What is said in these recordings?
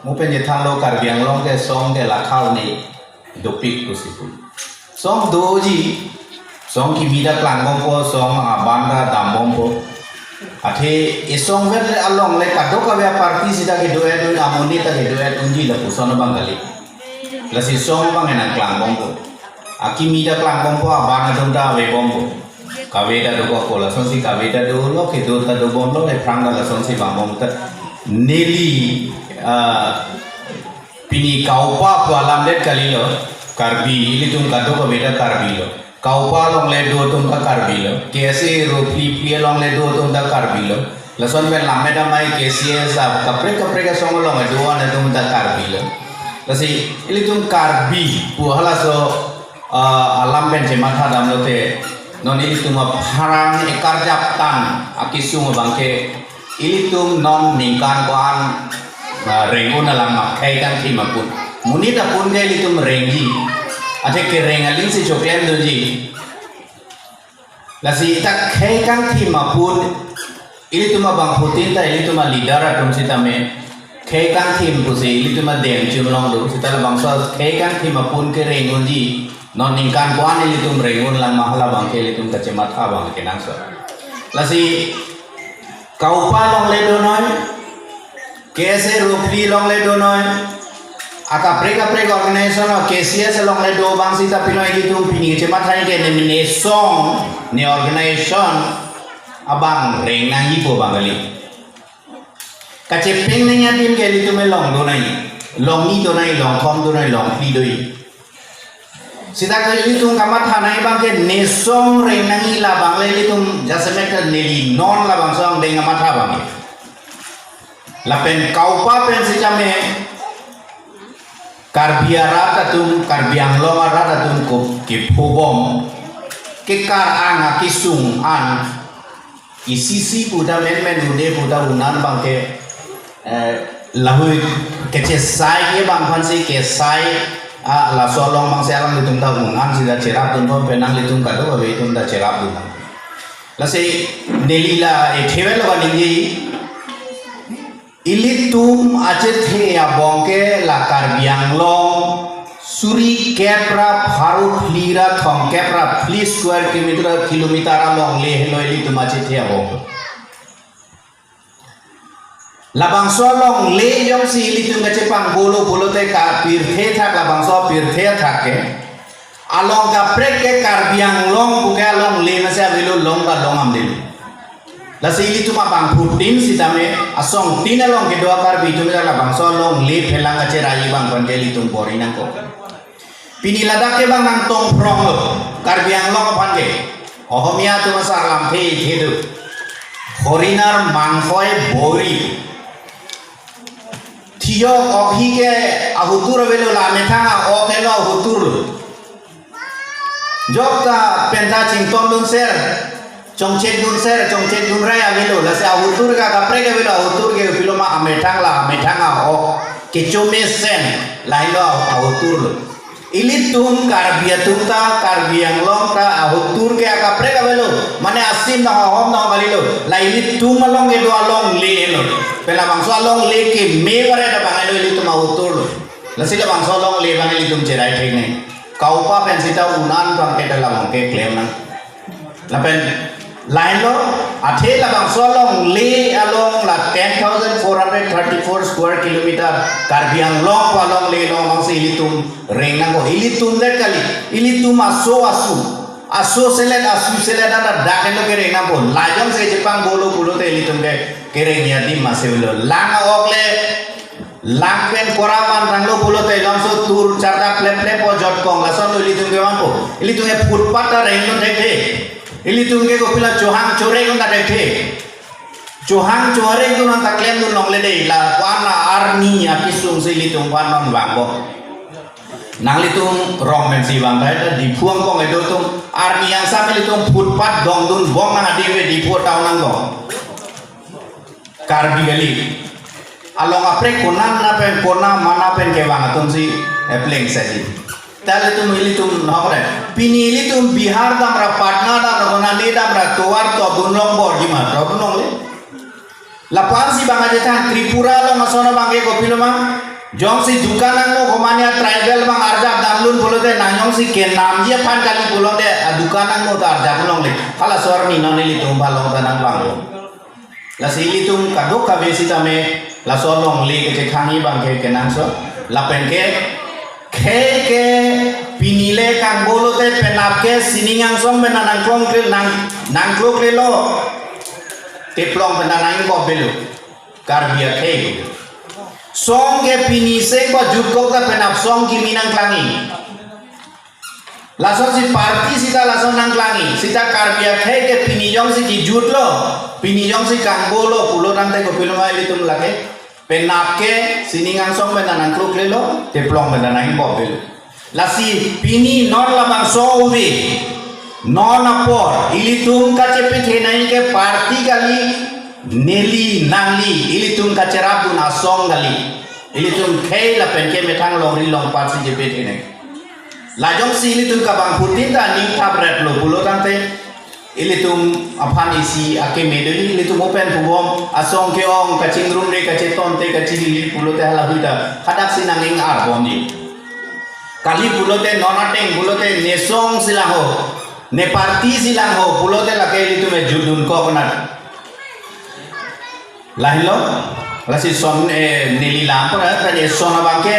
mu pen je thang lo Karbi Anglong ke song ke lakhau ni dopik kusipu song doji song ki mida klang bompo song abanda dambompo ate isong vet along le kadok ka party sida ke doet un amoni ta ke doet unji la pusono bangali la si song bang enan klang bompo aki mida klang bompo abana donda we bompo kaweda do ko la son si kaweda do lo ke do ta do bompo le pranga la son si bang bompo neli pini kaupa ko alam det kalilo Karbi ili tum kadok ka beda Karbi lo kaupa long le do tum ka Karbi lo kese ropi pie long le do tum da Karbi lo lason ben lamme da mai kese sa kapre ka song long do an tum da Karbi lo lasi ili tum Karbi pu hala so alam ben je matha dam lo te non ili tum pharang ekar jap tan akisung bangke ili tum non ningkan ko an rengun alam makai kan ti mapun muni da pun ge ili tum rengi ate ke rengalin si choklem doji lasi tak khai kan thi mapun ili tuma bang putin ta ili tuma leader atum sitame khai kan thi mpusi ili tuma dem chumlong do sitala bangsa khai kan thi mapun ke rengun ji non ningkan kwan ili tum rengun lang mahala bang ke ili tum kacemat ha bang ke nangso lasi kaupa long le do noy kese rupli long le do noy aka preka organization KCS long le do bang sita pino ili tum pini cemat hai ke nomination ni organization abang reng nang ipo bangali kacepeng nang yatim ke ili tum long do nai long ni do nai long thom do nai long pli doi sita ke ili tum kamat hanai bang ke nesong reng nang ila bang le ili tum jasemet neli non la bang song deng kamat ha bang lapen kaupa pen sicame Karbi arata tum Karbi Anglong arata tum ko ke phobom ke kar ang kisung an isisi puda men ude puda unan bang ke lahui ke sai ke bang phansi ke sai la solong bang selang litung ta unan sida cerap tum penang litung kado babe tum da cerap tum la se nelila e thevel baningi ili tum ache the abongke la Karbi Anglong suri kepra pharu flira thong kepra fli square kilometer long le helo ili tum ache the abong labang so long le yong si ili tum gache pang bolo te ka pir the thak labang so pir the thak ke along ka prek ke Karbi Anglong buke along le na se avilo long ka long am delu lasi ili tuma bang putin sitame asong tinalong ke doa Karbi tum la bang so long le phelang ache rai bang kon ke litung pori nang ko pini ladak ke bang nang tong prong lo Karbi Anglong pan ke ohomia tuma sarlam the thedu horinar mangkoi bori thio okhi ke ahutur velo la methanga okelo ahutur jokta penta chington dun ser chongchet dun raya velo la se ahutur ka kapre ke velo ahutur ke filoma ametanga o ke chome sen lailo ahutur ili tum Karbi atumta Karbi Anglong ta ahutur ke kapre ka velo mane asim na hom na galilo la ili tum along ke do along le lo pela bangso along le ke me pare da bangalo ili tum ahutur la sila bangso along le bang ili tum cerai thek nei kaupa pensita unan bang ke dalam ke claim na la pen line lo athe la bang so long le along la 10,434 square kilometer Karbi Anglong ko along le long bang se ilitum reng nang ko ilitum le kali ilitum aso selet da dakelo ke reng nang ko lajong se jepang bolo te ilitum ke reng ya di maseulo lang okle lang pen korawan ranglo bolo te long so tur charda plep po jot kong la so ilitum ke wan ko ilitum e footpath ta reng lo dekhe ili tungge ko pila johang chore ko na dekhe johang chore ko na taklem dun long le dei la kwana arni apisung se ili tung kwan non wangbo nang li tung rong men si wang dai di phuang ko ngai do tung arni yang sam li tung footpath dong dun bong na dewe di pho taw nang go Karbi gali along apre konan na pen kona mana pen ke wang atum si pleng saji tale tum ili tum nokre pini ili tum Bihar damra Patna damra Banali damra Towar to bunlong bor gima to bunong le Lapan si bang aja tan Tripura lo masono bang ke kopi lo mang. Jong si dukanan lo komanya tribal bang arjab damlun pulo te nanyong si kenam dia pan kali pulo te dukanan lo ta arjab long le. Kala suar ni noni li tumba long tanang bang lo. La si li tum kadok kabe si tame la solong li ke khangi bang ke kenang so. Lapen ke pinile kang bolo te penap ke siningang som bena nang klong ke nang klok le lo. Teplong penanang ko belu karbia ke song ke pini se ko jukok ta penap song ki minang klangi lason si party sita lason nang klangi sita karbia ke pini jong si ki jut lo pini jong si kanggolo pulo nang te ko belu mai litum lage penap ke siningang song penanang klok le lo teplong penanang ko belu lasi pini non labang so ubi non apor ilitum kace pithe nahi ke party kali neli nangli ilitum kace rabu na song kali ilitum khei la pen ke metang long ri long party je pithe nahi lajong si ilitum ka bang putin ta ning thap ret lo bulo tante ilitum aphan isi ake medeli ilitum open pubom asong ke ong kacing rum re kace tonte kace li bulo te hala huida khadak si nanging ar bondi kali bulo te nonateng bulo te nesong silaho ne parti silang ho pulo te lake itu me judun ko konat lahilo lasi son neli lampor ta je sona bangke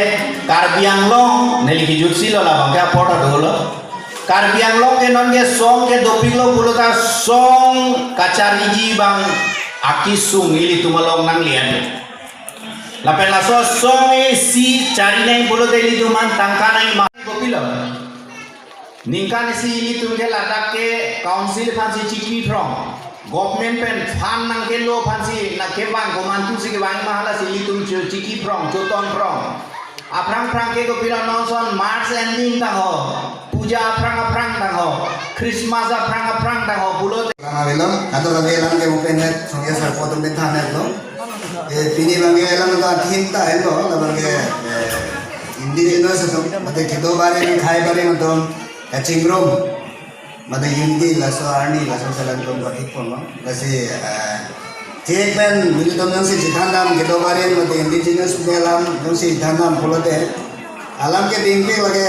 karbiang long neli kijut silo la bangke apota dolo karbiang long ke non ke song ke dopilo pulo ta song kacariji bang akisung ili tumalong nang lian la pela so song si cari nai pulo te ili tuman tangkanai ma dopilo Ningkan si itu ke ladak ke council fansi ciki from government pen fan nang ke lo fansi nak ke bang komantu si ke bang mahala si itu ciki from joton from aprang ke ko pila nonson March ending tang ho puja aprang tang ho Christmas aprang tang ho bulo Alam atau lagi elang ke open net songya sar potong bentan net lo pini lagi elang ka thinta het lo lagi indigenous to mate kido bare khai bare matom kacing room mate hindi laso arni laso salan tom batik pon lasi cek men militom yang si jithandam kido bare mate indigenous belam yang si jithandam polote alam ke dingke lagi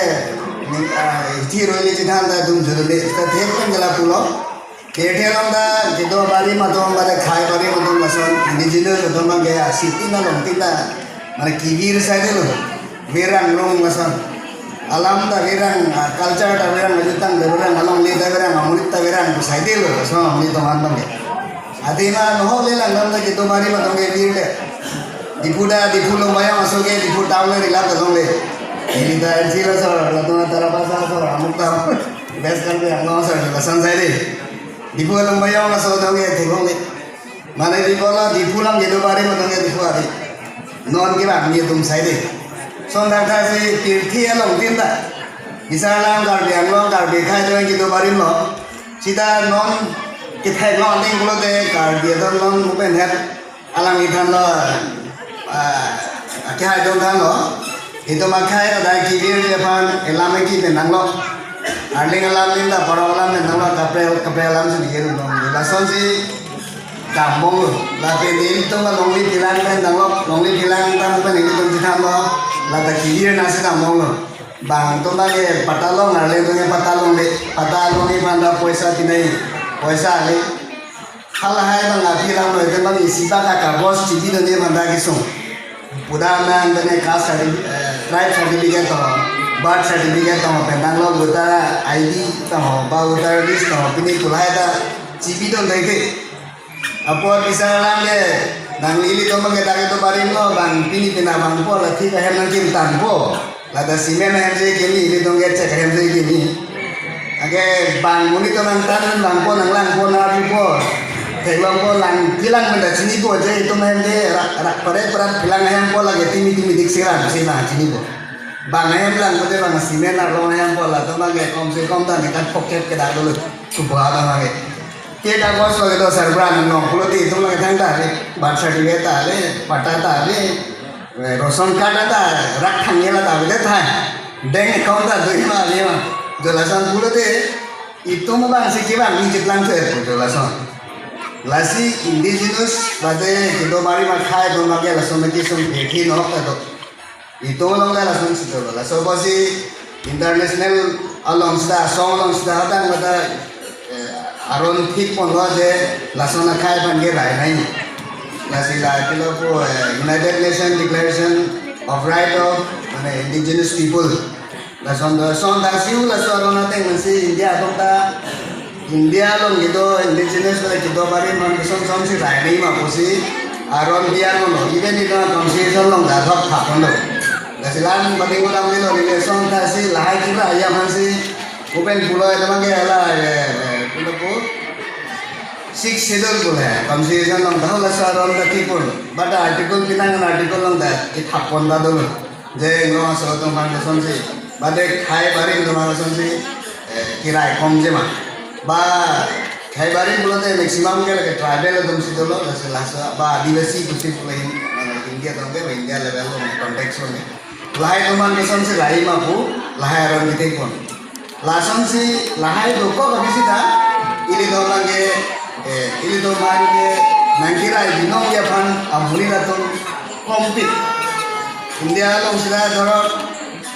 hiro li jithanda dum jodle ta cek men gala pulo kete landa kido bare matom bare khai bare matom laso indigenous matom ge asiti na longtina mane kibir side lo berang long laso alam da berang culture da berang ajutang da berang along le da berang amurit da berang saide lo so ni to man bang adina no le lang da ke to mari ma tong ge birde dipulo maya masoge dipu tawle rila da tong le ini da jira so la to tara basa so amukta bes kan be no so la san saide dipulo maya maso tong ge thong le mane dipulam ge do bare ma tong ge dipu adi non ge ba ni tum saide Sondak tadi tirthi along tinta, misalnya kalau long kalau dekai tu yang kita barin lo, kita non kita non ting pulau deh kalau dia tu non bukan head alang ikan lo, kita itu kan lo, itu makai ada kibir depan elam kita nang lo, arling elam tinta para elam nang lo kapel elam sendiri dong, langsung si kampung lo, tapi ini tu kan nongli bilang kan nang lo, nongli bilang kan bukan ini tu kita lo. Lata kiri nasi tamong lo, bang tu bagi patalong arle tu yang patalong ni panda poisa tinai poisa le, halah hai bang api lam lo itu bang isi baka kabos cipi tu dia panda kisung, pudanan tu ni kas tribe certificate tu, birth certificate tu, pendang lo buta ID tu, bau buta list tu, pini kulai tu cipi tu lagi, apa bisa lam le. Nang lili to mageta ke to barin lo bang pini pina bang po la thik hem nang kim tan po la da simen hem je ke ni li to ge che hem je ke ni age bang muni to nang tan bang po nang lang po na ri po te bang po lang kilang men da chini po je to hem je rak pare prat kilang hem po la ge timi dik sira sina chini po bang hem lang po te bang simen na lo hem po la to mage kom se kom ta ne kan pocket ke da lo su ba da mage kita bos lagi tu serban nong pulau di itu lagi tanda birth certificate ada, pata ada, ration card ada, rak thangnya lah tapi deh thang, bank account ada dua lima, jelasan pulau deh itu mah bang sih bang ni jeplang tu jelasan, lasi indigenous bade kido mari makai don mage la son ki son dekhi no to ito long la son sito la so bosi international along sta song along sta ta mata aron thik pon lo je la son khai ban ge rai nai lasi la kilo po United Nations Declaration of Right of Indigenous People la son da siu la so na teng si India to ta India long gitu indigenous pada kita bari man kesan si rai ni mah posi aron dia lo even itu conversation long dah thak thak lo kasilan bagi orang ni lo ni song ta si lahai kita ayam si open pulo itu mah ke ala pulo ko six schedule pulo conversation long dah lah aron dah tipun pada article kita article long dah thak pon dah dulu je lo asal tu man kesan si pada khai bari tu man kesan si kirai kom je mah ba khaibarin bulote maximum ke lage tribal dum si dolo lasa ba adivasi kusi pulain India dong ke India level lo context lo lahai tuman kesan si lahai mapu lahai aron kita pun lasan si lahai doko bagi si ta ini do lage ini do mari nangkira binong ya pan amuli ratun kompit India lo sida doro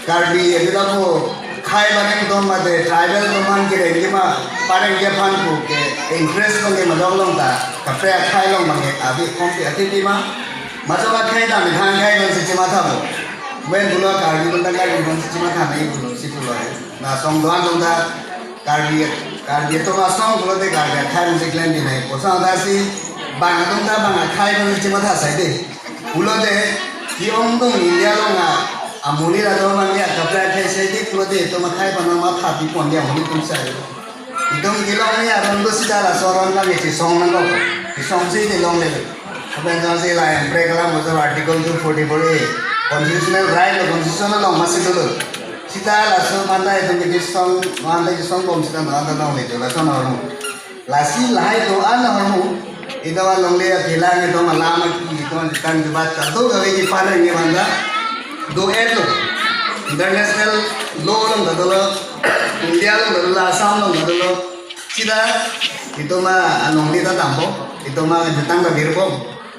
karbi ebila ko khai bani dom made tribal doman ke rengi ma pareng ge phan ku ke interest ko ge madong long ta ka pre khai long mange abi kompi ati ma majoga khai da mi thang khai non si chima tha bo wen bulo karbi bunda kai non si chima tha nei bulo si bulo na song doan long da karbi to ma song bulo de karbi khai non si klen di nei ko sa da si bang dong da bang khai non si chima tha sai de bulo de ki ong dong India long a amuli la do man ya kapra khai sai di pro de to ma khai pa na ma tha bi pon dia amuli tum sai idong gilong ni aron do sida la soron la ge song na go ki song si de long le aben jan se la break la mo article 244 constitutional right lo constitutional long ma si do sida la so man da idong ge song man da song bom sida na da long le do la so na ro la si la hai do an na ro idawa long le phila ge do ma la ma ki do tan ge ba ta do ge ki pa re ge man da do elo international law lo gadolo India lo gadolo Assam lo gadolo sida itu mah anong kita tambo itu mah jutang ka birbo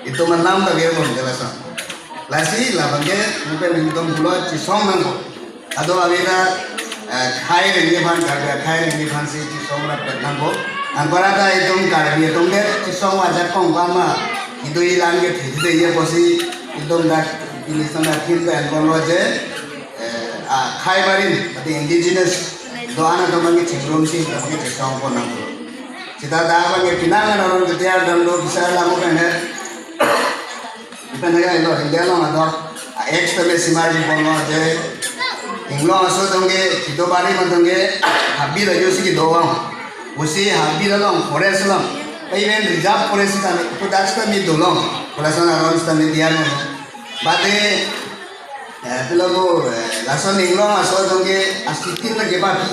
itu mah nam ka birbo jelasan lasi la bage mungkin hitung pulo ci song nang ado avira khai rengi ban ka khai rengi ban si ci song ra petang ko angkara ta hitung ka bi hitung de ci song wa ja kong ba ma itu ilang ge thi ye posi hitung da ini sana kita yang konwaje khai barin ati indigenous doana to mangi chingrom si mangi chong ko nang kita da mangi pinangan orang ketiar dan lo bisa lakukan ya kita naga lo India lo ador ex tele simaji konwaje inglo aso dongge kido bari mandongge habbi rajo si doang usi habbi long forest long even reserve forest ta to das ta mi dolong polasan aron sta mi diar no bade pelago lason inglo aso dongge asitin na gebapi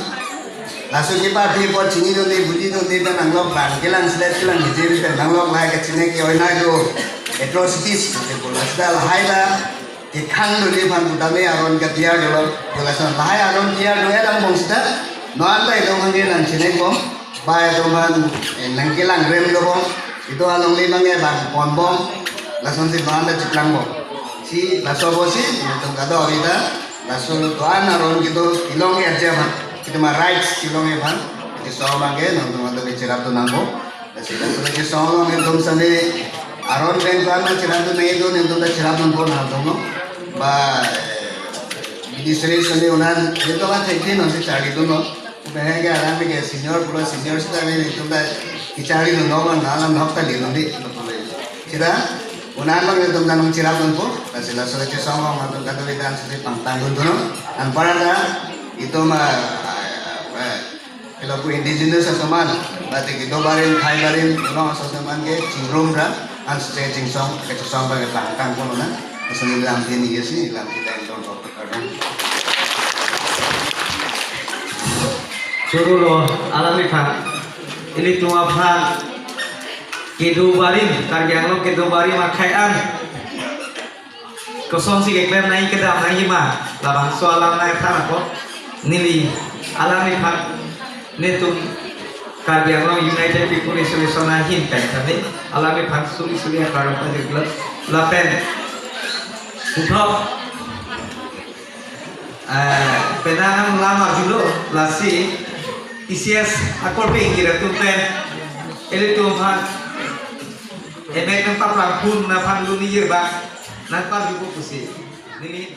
laso gebapi por chini donde budi donde dan anglo bangkelan slet kelan hijir dan anglo lai ke chine ke oina go atrocities de polasta haila ke khang do le ban budame aron ka dia dolo lason lai aron dia do elam bongsta no anda itu mangi nan chine ko bai do man nangkelan rem do bong itu along le mangi bang pon bong lason si banda chiklang bong si laso bosi itu kado kita laso tuan aron gitu kilong ya jaman kita mah rights kilong ya ban itu soal bangke nonton nonton bicara tu nampo laso laso soal nonton dom sane aron ben tuan bicara tu nih tu nonton bicara nonton nonton no ba di seri sane unan itu kan teknik nonton cari tu no behang ke alam ke senior plus senior kita ni itu dah bicara tu no kan alam hafta di nanti kita unan bang itu kan mencirap nonton laso laso itu sama nonton kata bidan seperti pantang nonton an parada itu mah kalau indigenous asaman berarti kita barin khai barin no asaman ke cingrum ra an stretching song ke song bagi pantang pun na asal dalam ini ya sih dalam kita enton perkara suruh lo alami pak ini cuma pak kedu barin karya lo kedu barin makaian kosong si keklaim naik ke dalam naik mah labang soalan naik tanah kok nili alami pak netum Karbi Anglong United People Association hin kai tadi alami phan suli akaram pada klub lapen uthop penanam lama dulu lasi ICS akor pe ingira tumpen ele tu phan emek nampak pun na phan lu ni yerba nampak juga pusi nili